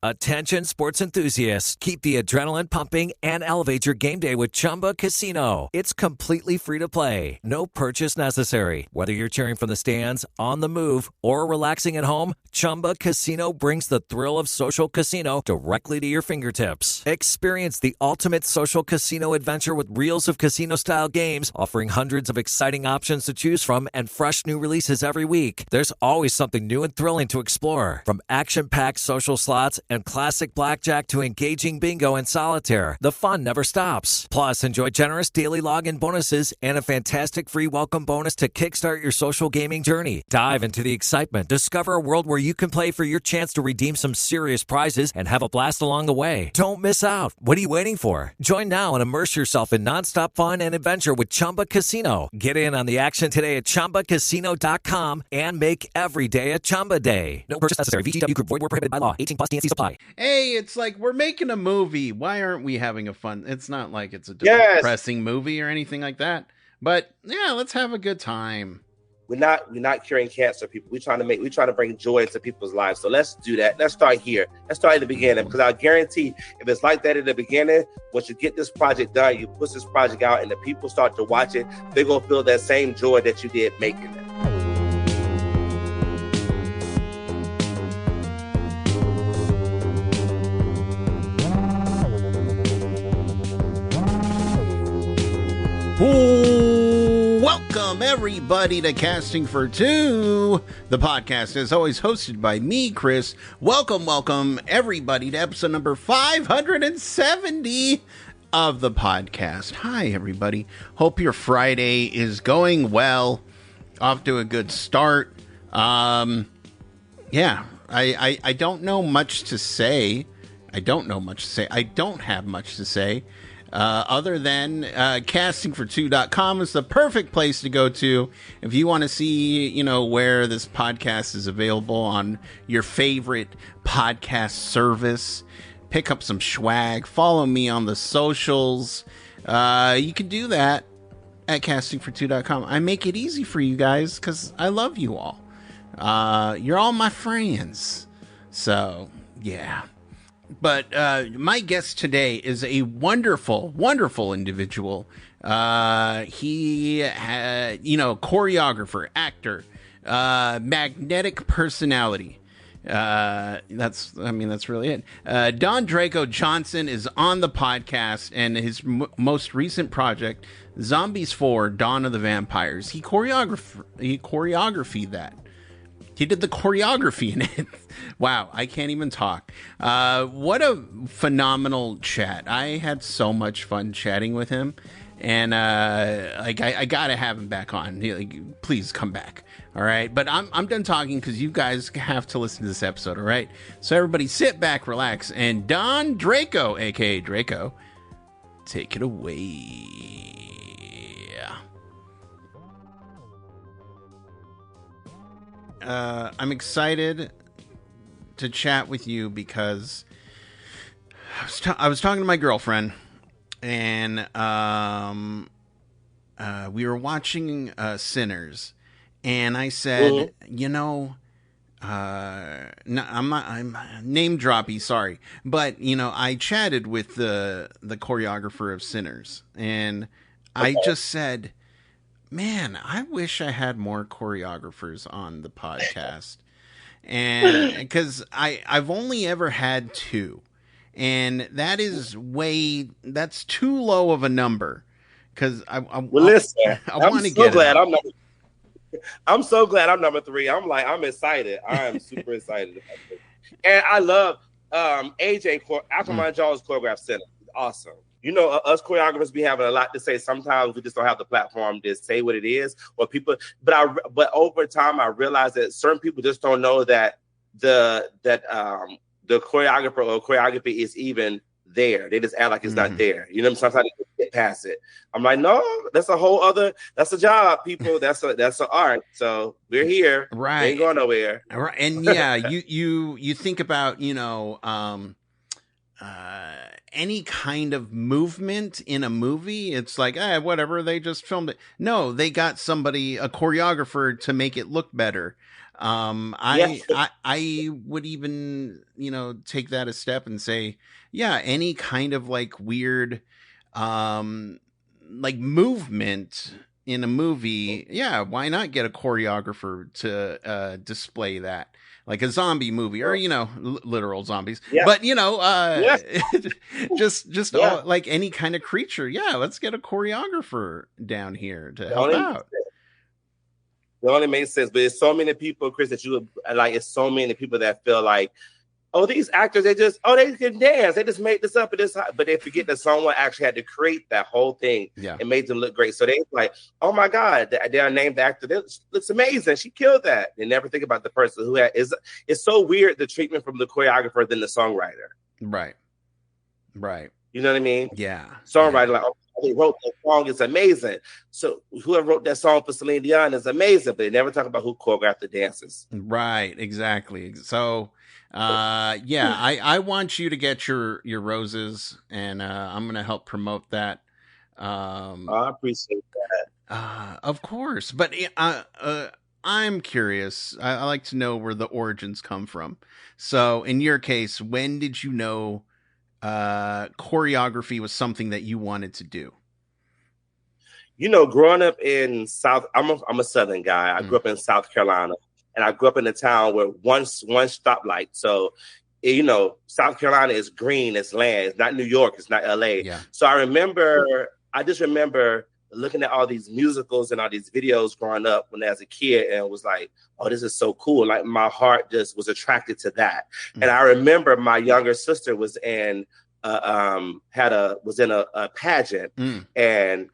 Attention sports enthusiasts, keep the adrenaline pumping and elevate your game day with Chumba Casino. It's completely free to play. No purchase necessary. Whether you're cheering from the stands, on the move, or relaxing at home, Chumba Casino brings the thrill of social casino directly to your fingertips. Experience the ultimate social casino adventure with reels of casino-style games, offering hundreds of exciting options to choose from and fresh new releases every week. There's always something new and thrilling to explore, from action-packed social slots and classic blackjack to engaging bingo and solitaire. The fun never stops. Plus, enjoy generous daily login bonuses and a fantastic free welcome bonus to kickstart your social gaming journey. Dive into the excitement. Discover a world where you can play for your chance to redeem some serious prizes and have a blast along the way. Don't miss out. What are you waiting for? Join now and immerse yourself in nonstop fun and adventure with Chumba Casino. Get in on the action today at ChumbaCasino.com and make every day a Chumba day. No purchase necessary. VGW Group. Void where prohibited by law. 18 plus TNC supply. Hey, it's like we're making a movie. Why aren't we having a fun? It's not like it's a depressing movie or anything like that. But yeah, let's have a good time. We're not curing cancer, people. We're trying to bring joy into people's lives. So let's do that. Let's start here. Let's start at the beginning, because I guarantee if it's like that at the beginning, once you get this project done, you push this project out, and the people start to watch it, they're gonna feel that same joy that you did making it. Welcome everybody to Casting for Two. The podcast is always hosted by me, Chris. Welcome everybody to episode number 570 of the podcast. Hi everybody. Hope your Friday is going well. Off to a good start. I don't know much to say. I don't have much to say. Other than castingfor2.com is the perfect place to go to if you want to see, where this podcast is available on your favorite podcast service. Pick up some swag. Follow me on the socials. You can do that at castingfor2.com. I make it easy for you guys because I love you all. You're all my friends. So, yeah. But my guest today is a wonderful, wonderful individual. He, choreographer, actor, magnetic personality. That's really it. Dondraico Johnson is on the podcast, and his most recent project, Zombies 4: Dawn of the Vampires. He choreographed that. He did the choreography in it. Wow, I can't even talk. What a phenomenal chat. I had so much fun chatting with him. And I gotta have him back on. Please come back. All right. But I'm done talking because you guys have to listen to this episode. All right. So everybody sit back, relax, and Dondraico, aka Draco, take it away. I'm excited to chat with you because I was talking to my girlfriend, and we were watching Sinners, and I said, I'm name droppy, sorry, but I chatted with the choreographer of Sinners, and I just said, man, I wish I had more choreographers on the podcast. And because I've only ever had two, and that's too low of a number. Because I'm so glad I'm number 3. I'm excited. I am super excited about this. And I love AJ Alkamai Jones choreographed Center. Awesome. Us choreographers be having a lot to say. Sometimes we just don't have the platform to say what it is, or people. But over time, I realized that certain people just don't know that the choreographer or choreography is even there. They just act like it's not there. Sometimes they get past it. I'm like, no, that's a whole other. That's a job, people. That's an art. So we're here. Right. We ain't going nowhere. Right. And yeah, you think about any kind of movement in a movie, it's like, whatever, they just filmed it. No, they got a choreographer to make it look better. Yes. I would even, take that a step and say, yeah, any kind of like weird, like movement in a movie. Yeah. Why not get a choreographer to, display that? Like a zombie movie or, literal zombies, Yeah. but Yes. just Yeah. all, like any kind of creature. Yeah. Let's get a choreographer down here to It help only makes out. sense. It only makes sense. But it's so many people, Chris, that you would like. It's so many people that feel like, oh, these actors, they can dance. They just made this up and this, but they forget that someone actually had to create that whole thing Yeah. and made them look great. So they like, oh my God, they're named the actor. This looks amazing. She killed that. They never think about the person who it's so weird, the treatment from the choreographer than the songwriter. Right. Right. You know what I mean? Yeah. Songwriter, like, oh, they wrote that song, it's amazing. So whoever wrote that song for Celine Dion is amazing, but they never talk about who choreographed the dances. Right, exactly. So, yeah, I want you to get your roses, and I'm gonna help promote that. I appreciate that. Of course, but I'm curious. I like to know where the origins come from. So, in your case, when did you know choreography was something that you wanted to do? Growing up in South, I'm a Southern guy. I grew up in South Carolina, and I grew up in a town where one stoplight. So, South Carolina is green, it's land. It's not New York, it's not LA. Yeah. So I just remember looking at all these musicals and all these videos growing up when I was a kid, and was like, oh, this is so cool. Like my heart just was attracted to that. And I remember my younger sister was in a pageant, and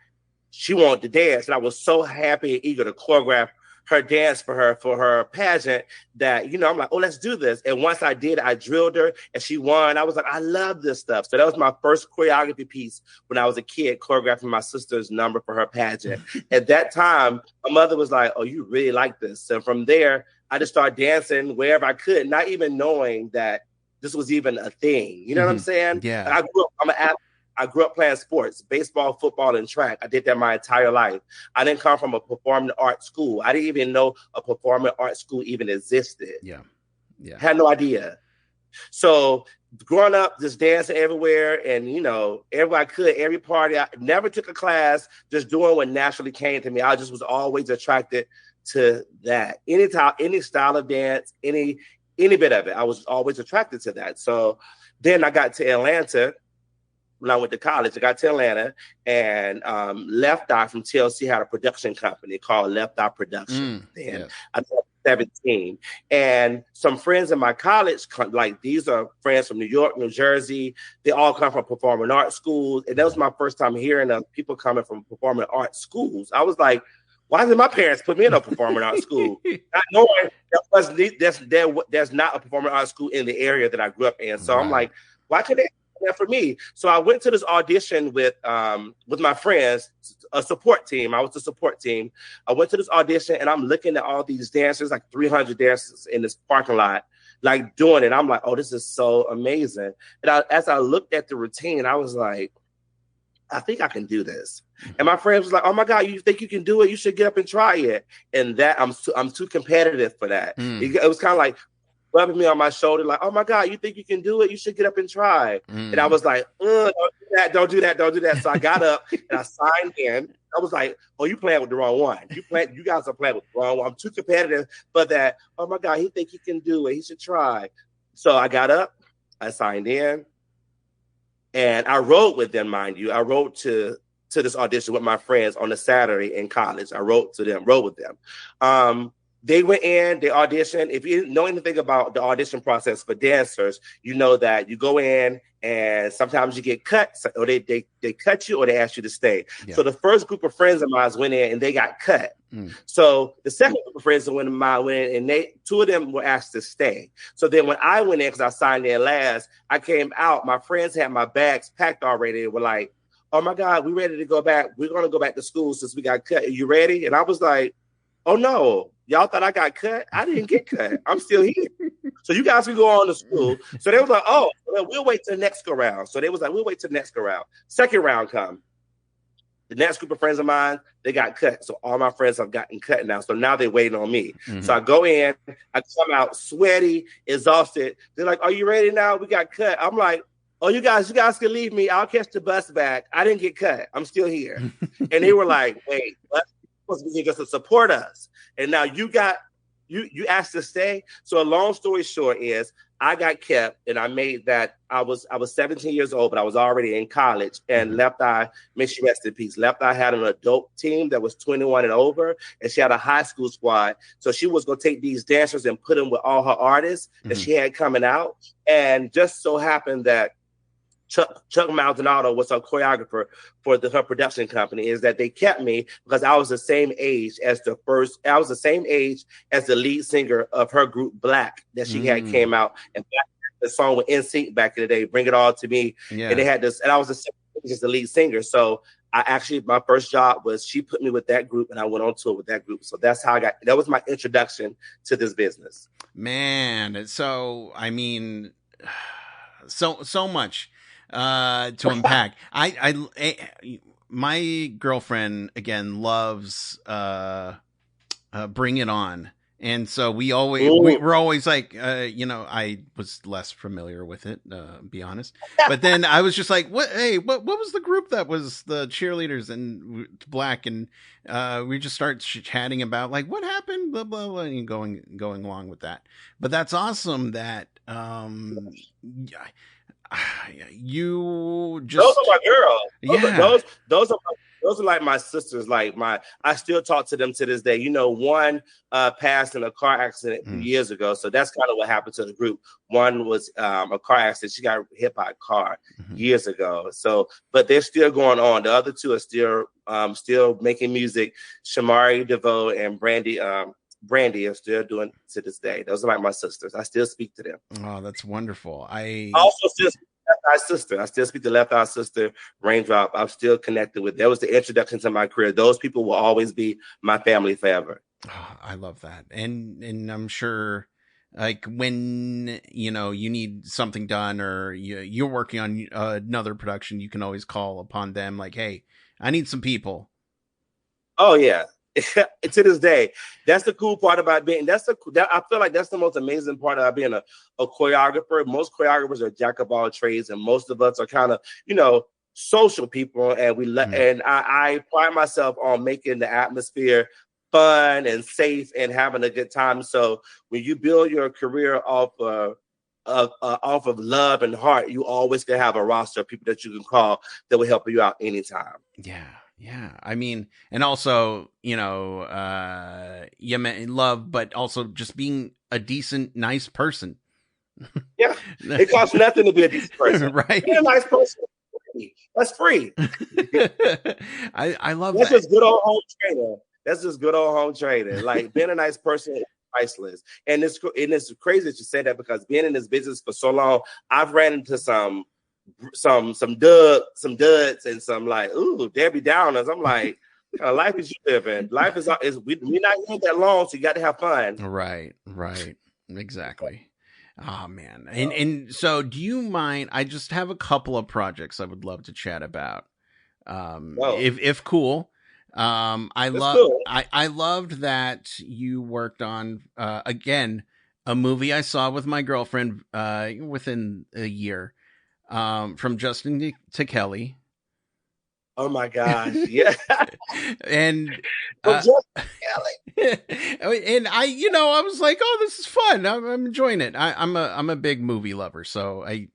she wanted to dance, and I was so happy and eager to choreograph her dance for her pageant that, I'm like, oh, let's do this. And once I did, I drilled her and she won. I was like, I love this stuff. So that was my first choreography piece when I was a kid, choreographing my sister's number for her pageant. At that time, my mother was like, oh, you really like this. And from there, I just started dancing wherever I could, not even knowing that this was even a thing. You know what I'm saying? Yeah. And I'm an athlete. I grew up playing sports, baseball, football, and track. I did that my entire life. I didn't come from a performing arts school. I didn't even know a performing arts school even existed. Yeah. Had no idea. So growing up, just dancing everywhere, and everywhere I could, every party. I never took a class, just doing what naturally came to me. I just was always attracted to that. Any style of dance, any bit of it, I was always attracted to that. So then I got to Atlanta. When I went to college, I got to Atlanta, and Left Eye from TLC had a production company called Left Eye Production. I was 17. And some friends in my college, like these are friends from New York, New Jersey. They all come from performing arts schools. And that was my first time hearing of people coming from performing arts schools. I was like, why did my parents put me in a performing arts school? Not knowing there's not a performing arts school in the area that I grew up in. So I'm like, why could they? For me. So I went to this audition with my friends, a support team. I was the support team. I went to this audition, and I'm looking at all these dancers, like 300 dancers in this parking lot, like doing it. I'm like, oh, this is so amazing. And as I looked at the routine, I was like, I think I can do this. And my friends was like, oh my God, you think you can do it? You should get up and try it. And that I'm too competitive for that. It was kind of like rubbing me on my shoulder, like, oh my God, you think you can do it? You should get up and try. And I was like, don't do that. So I got up and I signed in. I was like, oh, you playing with the wrong one. You guys are playing with the wrong one. I'm too competitive for that. Oh my God, he think he can do it. He should try. So I got up, I signed in, and I rode with them, mind you. I rode to this audition with my friends on a Saturday in college. I rode with them. They went in, they auditioned. If you know anything about the audition process for dancers, you know that you go in and sometimes you get cut, or they cut you, or they ask you to stay. Yeah. So the first group of friends of mine went in and they got cut. So the second group of friends of mine went in, and two of them were asked to stay. So then when I went in, because I signed in last, I came out. My friends had my bags packed already. They were like, oh my God, we ready to go back. We're going to go back to school since we got cut. Are you ready? And I was like, oh no, y'all thought I got cut? I didn't get cut. I'm still here. So you guys can go on to school. So they was like, oh, well, we'll wait till the next go round. So they was like, we'll wait till the next go round. Second round come. the next group of friends of mine, they got cut. So all my friends have gotten cut now. So now they're waiting on me. Mm-hmm. So I go in, I come out sweaty, exhausted. They're like, are you ready now? We got cut. I'm like, oh, you guys can leave me. I'll catch the bus back. I didn't get cut. I'm still here. And they were like, wait, what? You're supposed to be here just to support us. And now you asked to stay. So a long story short is I got kept, and I made that. I was 17 years old, but I was already in college. And Left Eye, may she rest in peace. Left Eye had an adult team that was 21 and over, and she had a high school squad. So she was going to take these dancers and put them with all her artists that she had coming out. And just so happened that Chuck Maldonado was her choreographer for her production company, is that they kept me because I was the same age as the lead singer of her group Black that she had came out, and the song with NSYNC back in the day, Bring It All to Me. Yeah. And they had this, and I was the same age as the lead singer. So my first job was she put me with that group, and I went on tour with that group. So that's how that was my introduction to this business. Man, so I mean, so much to unpack. My girlfriend again loves Bring It On, and so we're always like, I was less familiar with it, be honest, but then I was just like, what was the group that was the cheerleaders and Black, and we just start chatting about like what happened, blah blah blah, and going along with that. But that's awesome that you just, those are my girls. Yeah. Those are like my sisters. Like I still talk to them to this day. One passed in a car accident a few years ago, so that's kind of what happened to the group. One was a car accident; she got hit by a car years ago. So, but they're still going on. The other two are still making music. Shamari DeVoe and Brandy are still doing to this day. Those are like my sisters. I still speak to them. Oh, that's wonderful. I also still speak to Left Eye Sister. I still speak to Left Eye Sister, Raindrop. I'm still connected with. That was the introduction to my career. Those people will always be my family forever. Oh, I love that. And I'm sure like when, you need something done or you're working on another production, you can always call upon them like, hey, I need some people. Oh, yeah. To this day, that's the cool part about being. I feel like that's the most amazing part about being a choreographer. Most choreographers are jack of all trades, and most of us are kind of social people. And and I pride myself on making the atmosphere fun and safe and having a good time. So when you build your career off of love and heart, you always can have a roster of people that you can call that will help you out anytime. Yeah. Yeah. I mean, and also, you meant love, but also just being a decent, nice person. Yeah. It costs nothing to be a decent person. Right. Be a nice person. That's free. I love That's that. Just good old home training. That's just good old home training. Like being a nice person is priceless. And it's crazy that you say that because being in this business for so long, I've ran into some duds and some like, ooh, Debbie Downers. I'm like, what kind of life is you living? Life is we're not here that long, so you got to have fun. Right. Exactly. Oh man. And so do you mind? I just have a couple of projects I would love to chat about. If cool. I loved that you worked on again a movie I saw with my girlfriend within a year. From Justin to Kelly. Oh my gosh. Yeah. And Justin Kelly. And I was like, oh, this is fun. I'm enjoying it. I'm a big movie lover, so I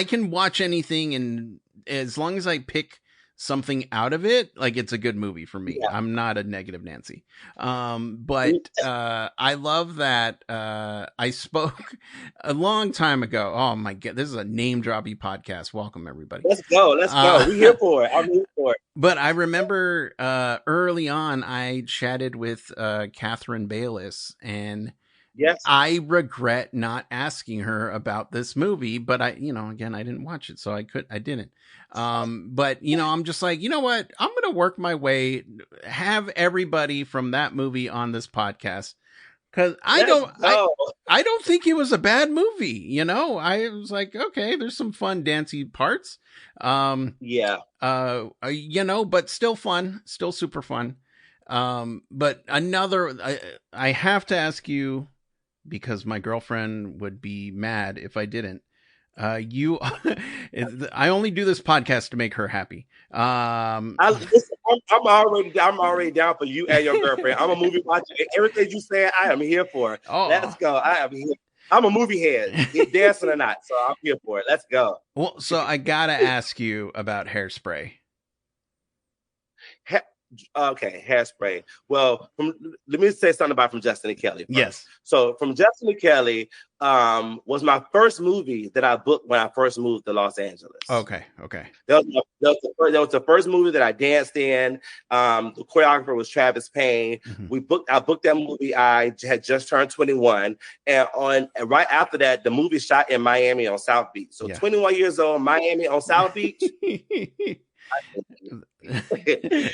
can watch anything, and as long as I pick something out of it, like it's a good movie for me. Yeah. I'm not a negative Nancy. But I love that I spoke a long time ago. Oh my God, this is a name droppy podcast. Welcome everybody. Let's go. We're here for it. I'm here for it. But I remember early on I chatted with Catherine Bayless, and yes, I regret not asking her about this movie, but again, I didn't watch it, so I didn't. But I'm just like, you know what? I'm going to work my way, have everybody from that movie on this podcast, Because Let's go. I don't think it was a bad movie. You know, I was like, okay, there's some fun dancey parts. Yeah. You know, but still fun, still super fun. But I have to ask you because my girlfriend would be mad if I didn't. You, I only do this podcast to make her happy. Listen, I'm already down for you and your girlfriend. I'm a movie watcher. Everything you said, I am here for. Oh. Let's go. I am here. I'm a movie head, dancing or not, so I'm here for it. Let's go. Well, so I gotta ask you about Hairspray. Okay, Hairspray. Well, let me say something about from Justin and Kelly first. Yes. So from Justin and Kelly was my first movie that I booked when I first moved to Los Angeles. Okay. That was the first movie that I danced in. The choreographer was Travis Payne. Mm-hmm. I booked that movie. I had just turned 21, and right after that, the movie shot in Miami on South Beach. So 21 years old, Miami on South Beach.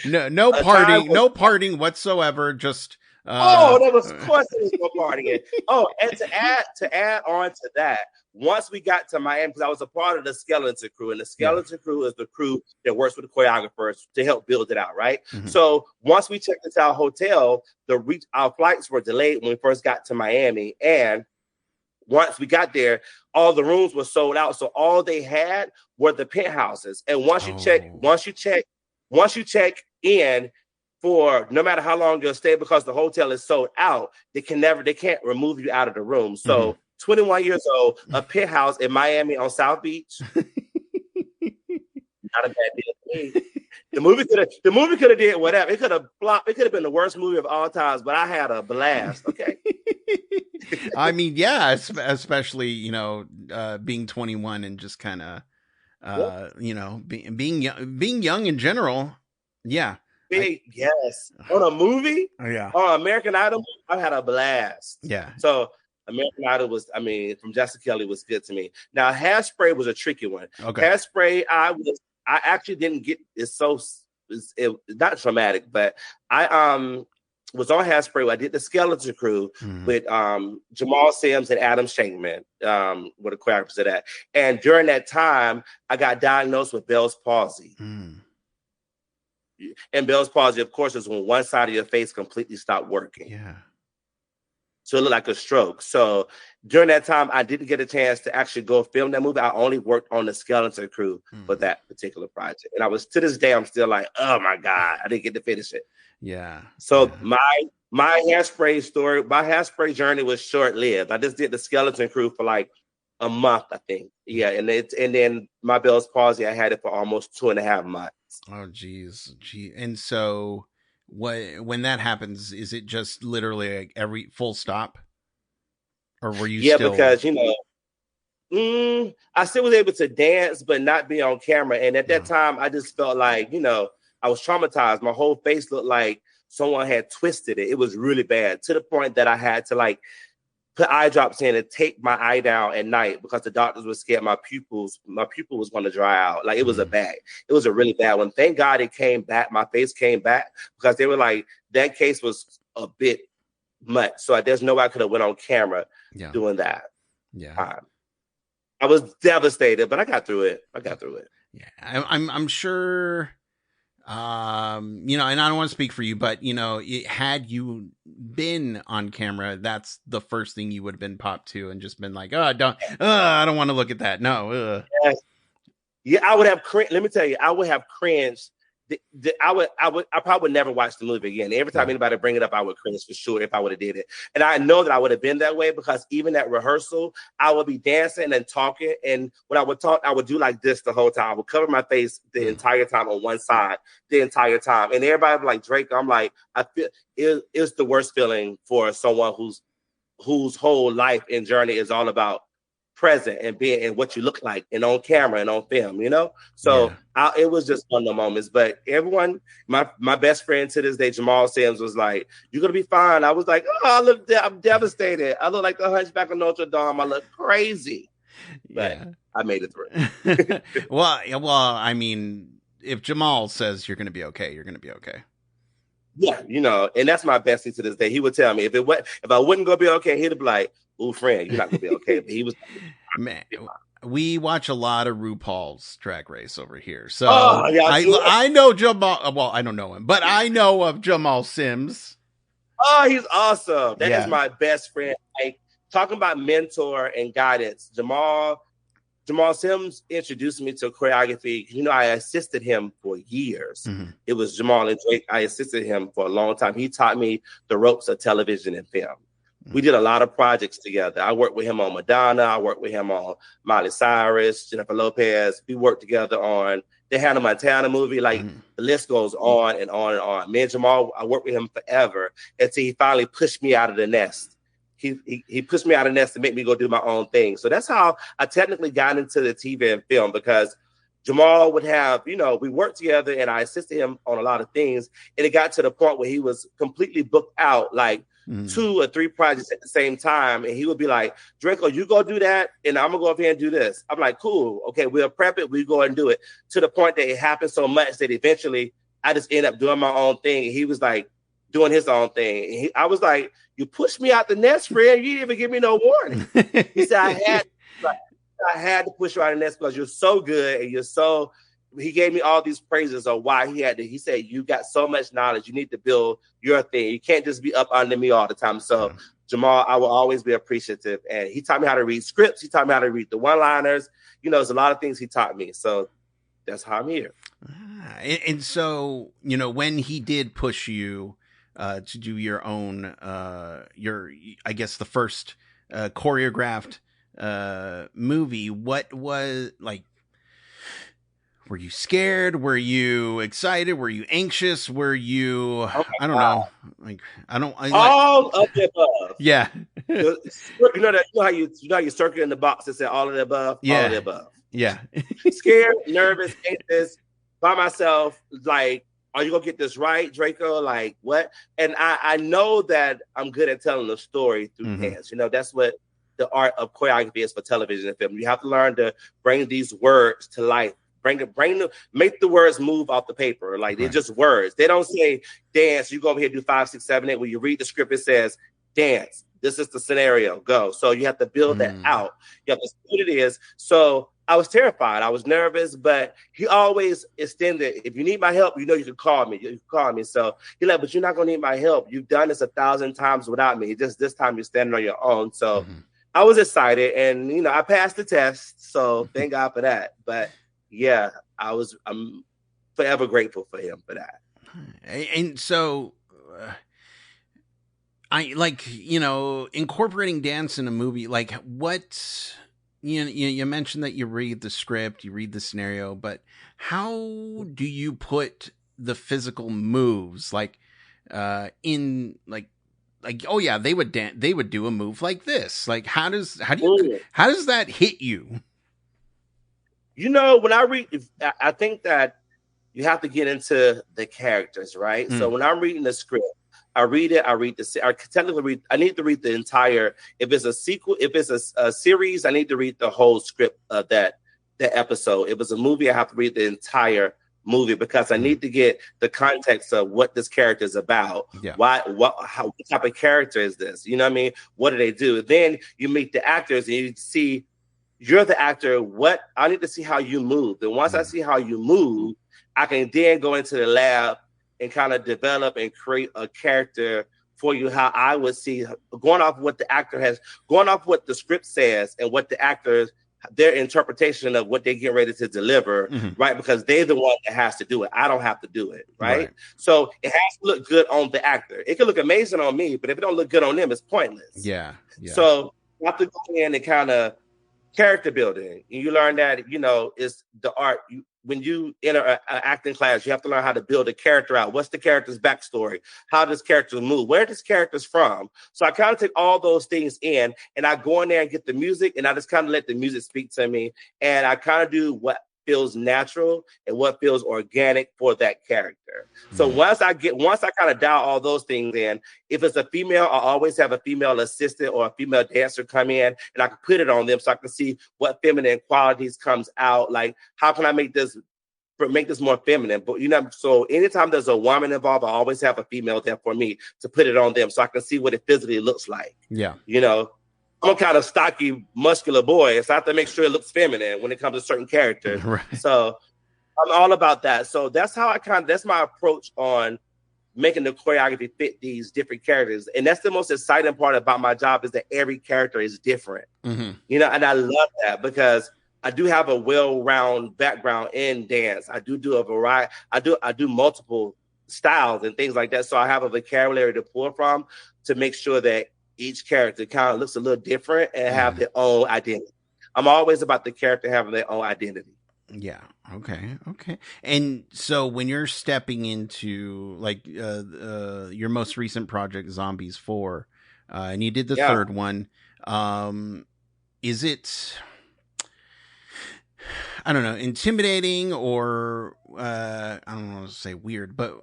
no partying whatsoever. Just there was, of course, there was no partying. Oh, and to add on to that, once we got to Miami, because I was a part of the skeleton crew, and the skeleton crew is the crew that works with the choreographers to help build it out, right? Mm-hmm. So once we checked into our hotel, our flights were delayed when we first got to Miami, and once we got there, all the rooms were sold out. So all they had were the penthouses. And once you check in for no matter how long you'll stay, because the hotel is sold out, they can't remove you out of the room. So 21 years old, a penthouse in Miami on South Beach. Not a bad deal for me. The movie could have did whatever. It could have flopped. It could have been the worst movie of all times, but I had a blast. Okay. I mean, yeah, especially, being 21 and just kind of, being young in general. Yeah. Yes. On a movie? Oh, yeah. On American Idol, I had a blast. Yeah. So American Idol from Justin Kelly was good to me. Now, Hairspray was a tricky one. Okay. Hairspray, I actually didn't get it's not traumatic, but I was on Hairspray. I did the skeleton crew with Jamal Sims and Adam Shankman, were the choreographers of that. And during that time, I got diagnosed with Bell's palsy. And Bell's palsy, of course, is when one side of your face completely stopped working. Yeah. So it looked like a stroke. So during that time, I didn't get a chance to actually go film that movie. I only worked on the skeleton crew for that particular project. And to this day, I'm still like, oh my God, I didn't get to finish it. Yeah. So my Hairspray journey was short-lived. I just did the skeleton crew for like a month, I think. Yeah. And then my Bell's palsy, I had it for almost 2.5 months. Oh, geez. And so when that happens, is it just literally like every full stop? Or were you still... because, I still was able to dance, but not be on camera. And at that time, I just felt like, I was traumatized. My whole face looked like someone had twisted it. It was really bad, to the point that I had to put eye drops in and take my eye down at night because the doctors were scared my pupil was going to dry out. Like, it was it was a really bad one. Thank God it came back. My face came back, because they were like, that case was a bit much. So there's no way I could have went on camera doing that. Yeah. I was devastated, but I got through it. Yeah. I'm sure, and I don't want to speak for you, but had you been on camera, that's the first thing you would have been popped to and just been like, I don't want to look at that. No. Yes. Yeah, I would have let me tell you, I would have cringed. I probably would never watch the movie again. Every time anybody bring it up, I would cringe for sure if I would have did it. And I know that I would have been that way, because even at rehearsal, I would be dancing and talking. And when I would talk, I would do like this the whole time. I would cover my face the entire time on one side, the entire time. And everybody would be like, Drake, I'm like, I feel it's the worst feeling for someone whose whole life and journey is all about present and being and what you look like and on camera and on film, So it was just one of the moments. But everyone, my best friend to this day, Jamal Sims, was like, "You're gonna be fine." I was like, "Oh, I'm devastated. I look like the Hunchback of Notre Dame. I look crazy." But I made it through. Well, I mean, if Jamal says you're gonna be okay, you're gonna be okay. Yeah, and that's my bestie to this day. He would tell me if I wouldn't go be okay, he'd be like, "Ooh, friend, you're not gonna be okay." But he was Man, we watch a lot of RuPaul's Drag Race over here, so I know Jamal. Well, I don't know him, but I know of Jamal Sims. Oh, he's awesome. That is my best friend. Like, talking about mentor and guidance, Jamal Sims introduced me to choreography. I assisted him for years. Mm-hmm. It was Jamal and Drake. I assisted him for a long time. He taught me the ropes of television and film. Mm-hmm. We did a lot of projects together. I worked with him on Madonna. I worked with him on Miley Cyrus, Jennifer Lopez. We worked together on the Hannah Montana movie. Like, the list goes on and on and on. Me and Jamal, I worked with him forever until he finally pushed me out of the nest. He pushed me out of the nest to make me go do my own thing. So that's how I technically got into the TV and film, because Jamal would have, we worked together and I assisted him on a lot of things. And it got to the point where he was completely booked out, like 2 or 3 projects at the same time. And he would be like, "Draco, you go do that, and I'm going to go up here and do this." I'm like, "Cool. Okay, we'll prep it. We go and do it." To the point that it happened so much that eventually I just ended up doing my own thing. And he was like doing his own thing. I was like, "You pushed me out the nest, friend. You didn't even give me no warning." He said, I had to push you out of the nest because you're so good and you're so. He gave me all these praises of why he had to. He said, "You got so much knowledge. You need to build your thing. You can't just be up under me all the time." So, Jamal, I will always be appreciative. And he taught me how to read scripts. He taught me how to read the one-liners. There's a lot of things he taught me. So that's how I'm here. And so, when he did push you to do your own, I guess the first choreographed movie, what was like? Were you scared? Were you excited? Were you anxious? Were you? I don't know. Like all of the above. Yeah. How you circle in the box and say all of the above. Yeah. All of the above. Yeah. Scared, nervous, anxious, by myself. Like, are you gonna get this right, Draco? Like, what? And I know that I'm good at telling the story through dance. That's what the art of choreography is for television and film. You have to learn to bring these words to life. Make the words move off the paper. Like, they're just words. They don't say dance. You go over here, do 5, 6, 7, 8. When you read the script, it says dance. This is the scenario. Go. So you have to build that out. You have to see what it is. So I was terrified. I was nervous, but he always extended. If you need my help, you can call me. You can call me. So he's like, "But you're not going to need my help. You've done this 1,000 times without me. Just this time you're standing on your own." So I was excited, and I passed the test. So thank God for that. But yeah, I'm forever grateful for him for that. And so I incorporating dance in a movie, like what, you mentioned that you read the script, you read the scenario, but how do you put the physical moves in oh yeah, they would do a move like this. Like, how does that hit you? When I read, I think that you have to get into the characters, right? So when I'm reading the script, I read it. I need to read the entire. If it's a sequel, if it's a series, I need to read the whole script of that episode. If it's a movie, I have to read the entire movie because I need to get the context of what this character is about. Yeah. What type of character is this? You know what I mean? What do they do? Then you meet the actors and you see. You're the actor. What I need to see how you move. And once I see how you move, I can then go into the lab and kind of develop and create a character for you. How I would see, going off what the script says and what the actors, their interpretation of what they get ready to deliver, right? Because they're the one that has to do it. I don't have to do it, right? So it has to look good on the actor. It can look amazing on me, but if it don't look good on them, it's pointless. Yeah. So you have to go in and kind of character building, and you learn that is the art. When you enter an acting class, you have to learn how to build a character out. What's the character's backstory? How does character move? Where does characters from? So I kind of take all those things in, and I go in there and get the music, and I just kind of let the music speak to me, and I kind of do what feels natural and what feels organic for that character. So once I kind of dial all those things in, if it's a female, I always have a female assistant or a female dancer come in, and I can put it on them so I can see what feminine qualities comes out. Like, how can I make this make this more feminine. But so anytime there's a woman involved, I always have a female there for me to put it on them so I can see what it physically looks like. Yeah. I'm a kind of stocky, muscular boy, so I have to make sure it looks feminine when it comes to certain characters. Right. So I'm all about that. So that's how that's my approach on making the choreography fit these different characters. And that's the most exciting part about my job, is that every character is different. Mm-hmm. And I love that because I do have a well-rounded background in dance. I do a variety. I do multiple styles and things like that. So I have a vocabulary to pull from to make sure that each character kind of looks a little different and have their own identity. I'm always about the character having their own identity. Yeah. Okay. And so when you're stepping into like your most recent project, Zombies 4, and you did the third one, is it, I don't know, intimidating or I don't want to say weird, but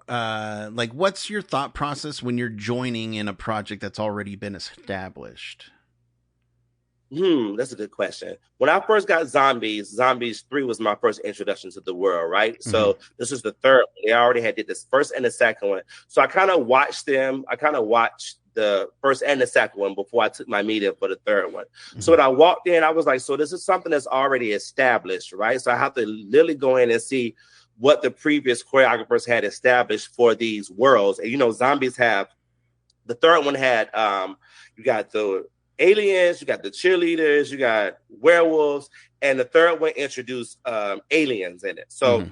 like what's your thought process when you're joining in a project that's already been established? That's a good question. When I first got Zombies 3 was my first introduction to the world, right? Mm-hmm. So this is the third one. They already had did this first and the second one. So I kind of watched them. I kind of watched the first and the second one before I took my meeting for the third one. Mm-hmm. So when I walked in, I was like, so this is something that's already established, right? So I have to literally go in and see what the previous choreographers had established for these worlds. And, Zombies have, the third one had, you got the aliens, you got the cheerleaders, you got werewolves, and the third one introduced aliens in it. So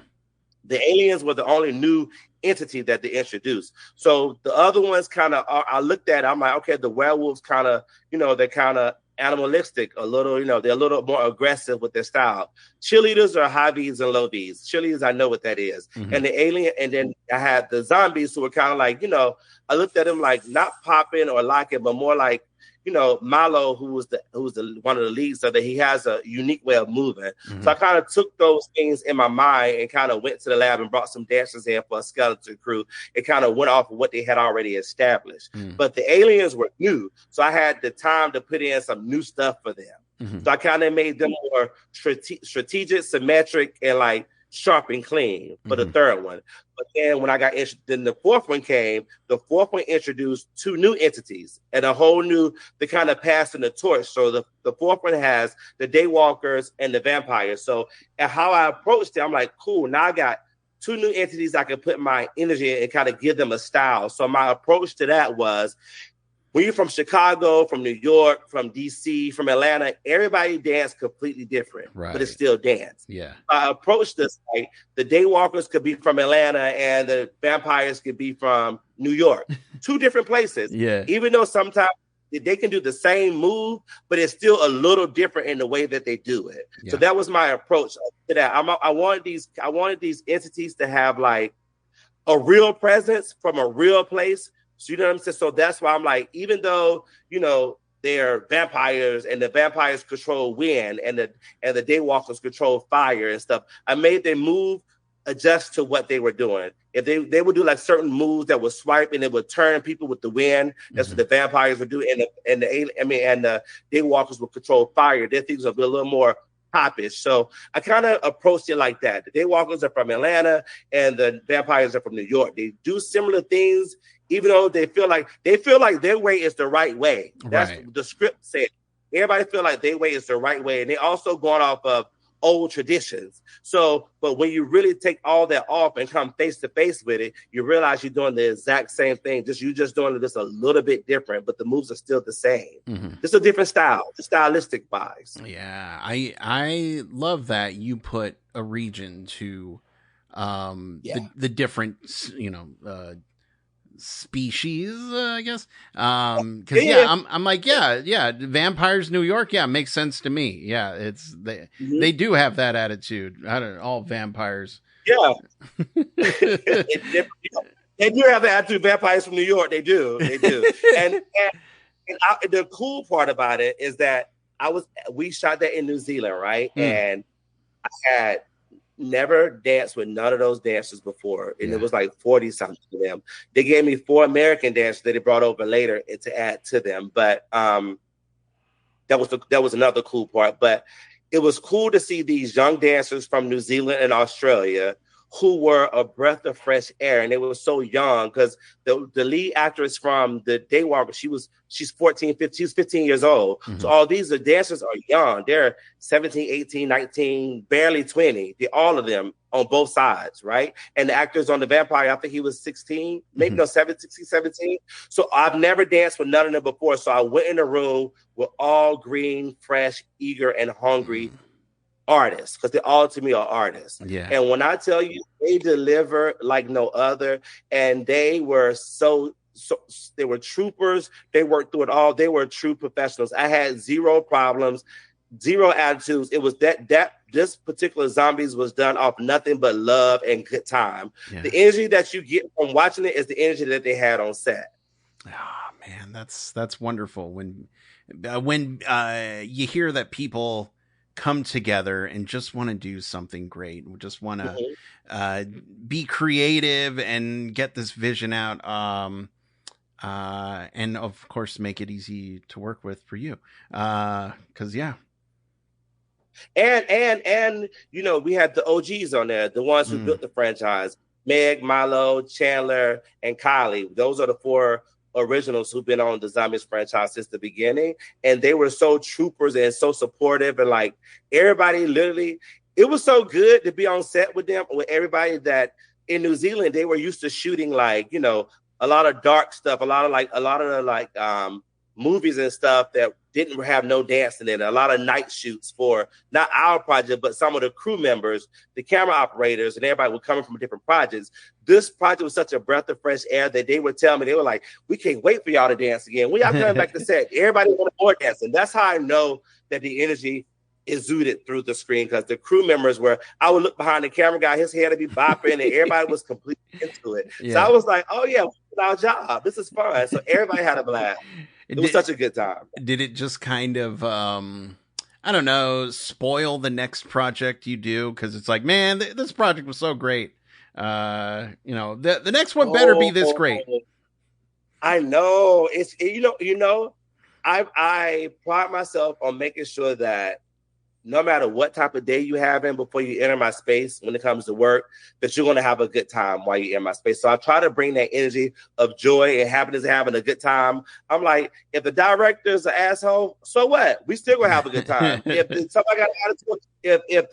the aliens were the only new entity that they introduced. So the other ones kind of, I looked at it, I'm like, okay, the werewolves kind of, they're kind of animalistic, a little, they're a little more aggressive with their style. Cheerleaders are high V's and low V's. Cheerleaders, I know what that is. And the alien, and then I had the zombies who were kind of like, I looked at them like not popping or locking, but more like, Milo, who was the one of the leads, so that he has a unique way of moving. So I kind of took those things in my mind and kind of went to the lab and brought some dancers in for a skeleton crew. It kind of went off of what they had already established. But the aliens were new, so I had the time to put in some new stuff for them. So I kind of made them more strategic, symmetric, and like sharp and clean for the third one. But then when I got then the fourth one came, the fourth one introduced 2 new entities and a whole new, the kind of passing the torch. So the fourth one has the Daywalkers and the vampires. So and how I approached it, I'm like, cool, now I got 2 new entities I can put my energy in and kind of give them a style. So my approach to that was, when you're from Chicago, from New York, from DC, from Atlanta, everybody dance completely different, but it's still dance. Yeah. I approached this like the Daywalkers could be from Atlanta and the vampires could be from New York. 2 different places. Yeah. Even though sometimes they can do the same move, but it's still a little different in the way that they do it. Yeah. So that was my approach to that. I wanted these entities to have like a real presence from a real place. So you know what I'm saying? So that's why I'm like, even though, they're vampires and the vampires control wind and the Daywalkers control fire and stuff, I made them move adjust to what they were doing. If they would do like certain moves that would swipe and it would turn people with the wind, that's what the vampires would do. And the Daywalkers would control fire. Their things would be a little more popish. So I kind of approached it like that. The Daywalkers are from Atlanta and the vampires are from New York. They do similar things, even though they feel like their way is the right way. That's what the script said. Everybody feel like their way is the right way. And they also going off of old traditions. So, but when you really take all that off and come face to face with it, you realize you're doing the exact same thing. You're just doing it just a little bit different, but the moves are still the same. Just a different style, stylistic wise. Yeah, I love that you put a region to the different, species, I guess. Cause I'm like, vampires, New York. Yeah. Makes sense to me. Yeah. They do have that attitude. I don't know, all vampires. Yeah. They do have the attitude. Vampires from New York. They do. And the cool part about it is that we shot that in New Zealand. Right. And I had never danced with none of those dancers before, and it was like 40 something of them. They gave me 4 American dancers that they brought over later to add to them, but that was another cool part. But it was cool to see these young dancers from New Zealand and Australia who were a breath of fresh air, and they were so young because the lead actress from the Daywalker, she's 14, 15, she's 15 years old. Mm-hmm. So all these dancers are young. They're 17, 18, 19, barely 20. All of them on both sides, right? And the actors on The Vampire, I think he was 16, maybe no, 16, 17. So I've never danced with none of them before. So I went in the room with all green, fresh, eager, and hungry artists, because they all to me are artists. Yeah. And when I tell you, they deliver like no other, and they were so they were troopers. They worked through it all. They were true professionals. I had zero problems, zero attitudes. It was that this particular Zombies was done off nothing but love and good time. Yeah. The energy that you get from watching it is the energy that they had on set. Oh man, that's wonderful when you hear that people come together and just want to do something great. We just want to be creative and get this vision out. And of course, make it easy to work with for you. 'Cause yeah. And you know, we had the OGs on there, the ones who built the franchise: Meg, Milo, Chandler, and Kylie. Those are the 4 originals who've been on the Zombies franchise since the beginning, and they were so troopers and so supportive, and like everybody literally, it was so good to be on set with them, with everybody, that in New Zealand they were used to shooting like, you know, a lot of dark stuff, a lot of movies and stuff that didn't have no dancing in it, a lot of night shoots for not our project, but some of the crew members, the camera operators, and everybody were coming from different projects. This project was such a breath of fresh air that they would tell me, they were like, we can't wait for y'all to dance again. When y'all coming back to set, everybody wanted more dancing. That's how I know that the energy exuded through the screen, because the crew members were, I would look behind the camera guy, his head would be bopping, and everybody was completely into it. Yeah. So I was like, oh yeah, we did our job. This is fun. So everybody had a blast. It was such a good time. Did it just kind of, I don't know, spoil the next project you do? Because it's like, man, this project was so great. You know, the next one better be this great. I know. I pride myself on making sure that no matter what type of day you have in before you enter my space, when it comes to work, that you're going to have a good time while you're in my space. So I try to bring that energy of joy and happiness and having a good time. I'm like, if the director's an asshole, so what? We still going to have a good time. If somebody got an attitude, if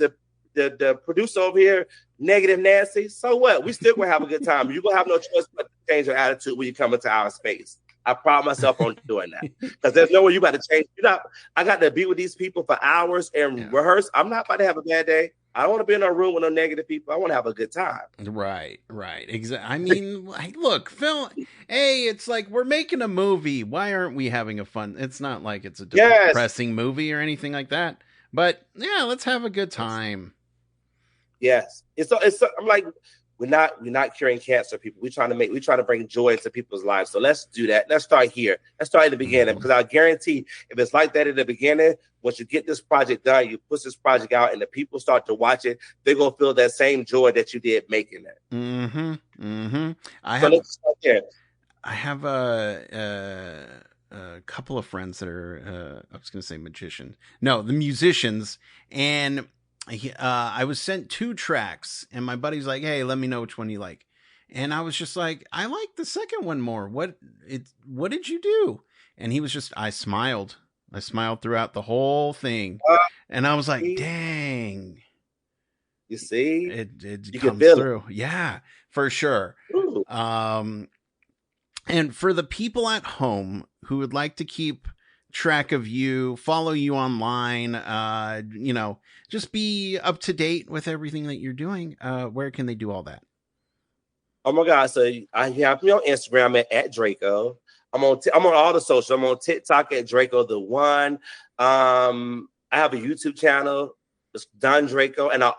the producer over here, negative Nancy, so what? We still going to have a good time. You're going to have no choice but to change your attitude when you come into our space. I pride myself on doing that, because there's no way you got to change. I got to be with these people for hours and rehearse. I'm not about to have a bad day. I don't want to be in a room with no negative people. I want to have a good time. Right. Exactly. I mean, look, Phil, hey, it's like we're making a movie. Why aren't we having a fun? It's not like it's a depressing movie or anything like that. But yeah, let's have a good time. Yes. I'm like, we're not curing cancer, people. We're trying to bring joy into people's lives. So let's do that. Let's start here. Let's start at the beginning, because I guarantee if it's like that at the beginning, once you get this project done, you push this project out, and the people start to watch it, they're gonna feel that same joy that you did making it. I have a couple of friends that are I was gonna say magicians. No, the musicians, and I was sent 2 tracks, and my buddy's like, hey, let me know which one you like. And I was just like, I like the second one more. What did you do? And he was just, I smiled throughout the whole thing. And I was like, dang. You see? It comes through. Yeah, for sure. Ooh. And for the people at home who would like to keep track of you, follow you online, you know, just be up to date with everything that you're doing, where can they do all that? Oh my God. So I have me on Instagram at Draco. I'm on all the social. I'm on TikTok at Draco the One. I have a YouTube channel. It's Dondraico. And I'm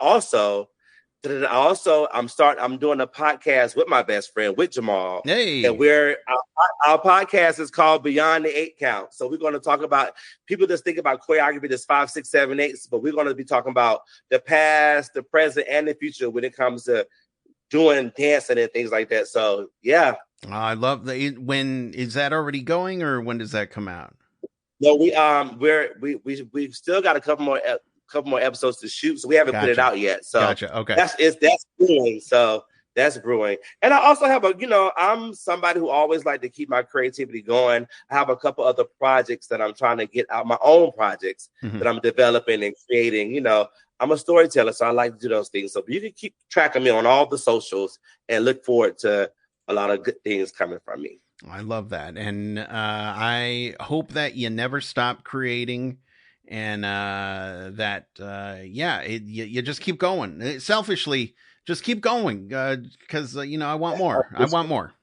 doing a podcast with my best friend, with Jamal. Hey. And our podcast is called Beyond the 8 Count. So we're going to talk about, people just think about choreography, there's 5, 6, 7, 8, but we're going to be talking about the past, the present, and the future when it comes to doing dancing and things like that. So yeah. I love that. When is that already going, or when does that come out? No, we've still got a couple couple more episodes to shoot, so we haven't put it out yet. So gotcha. Okay, that's brewing. So that's brewing. And I also have I'm somebody who always like to keep my creativity going. I have a couple other projects that I'm trying to get out, my own projects that I'm developing and creating. I'm a storyteller, so I like to do those things. So you can keep track of me on all the socials and look forward to a lot of good things coming from me. I love that. And I hope that you never stop creating, and you just keep going. Selfishly, just keep going, because I want more. I want more.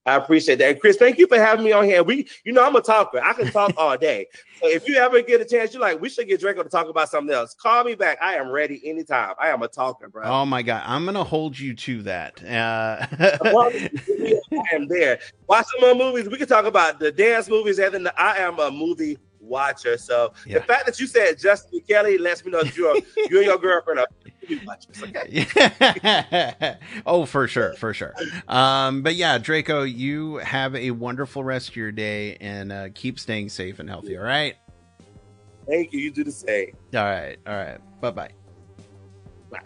I appreciate that. And Chris, thank you for having me on here. I'm a talker. I can talk all day. So if you ever get a chance, you're like, we should get Draco to talk about something else, call me back. I am ready anytime. I am a talker, bro. Oh my God. I'm going to hold you to that. I am there. Watch some more movies. We can talk about the dance movies, and then I am a movie watcher. So the fact that you said Justin Kelly lets me know that you and your girlfriend are movie watchers. Okay. Oh, for sure. But yeah, Draco, you have a wonderful rest of your day, and keep staying safe and healthy. All right. Thank you. You do the same. All right. Bye-bye. Bye.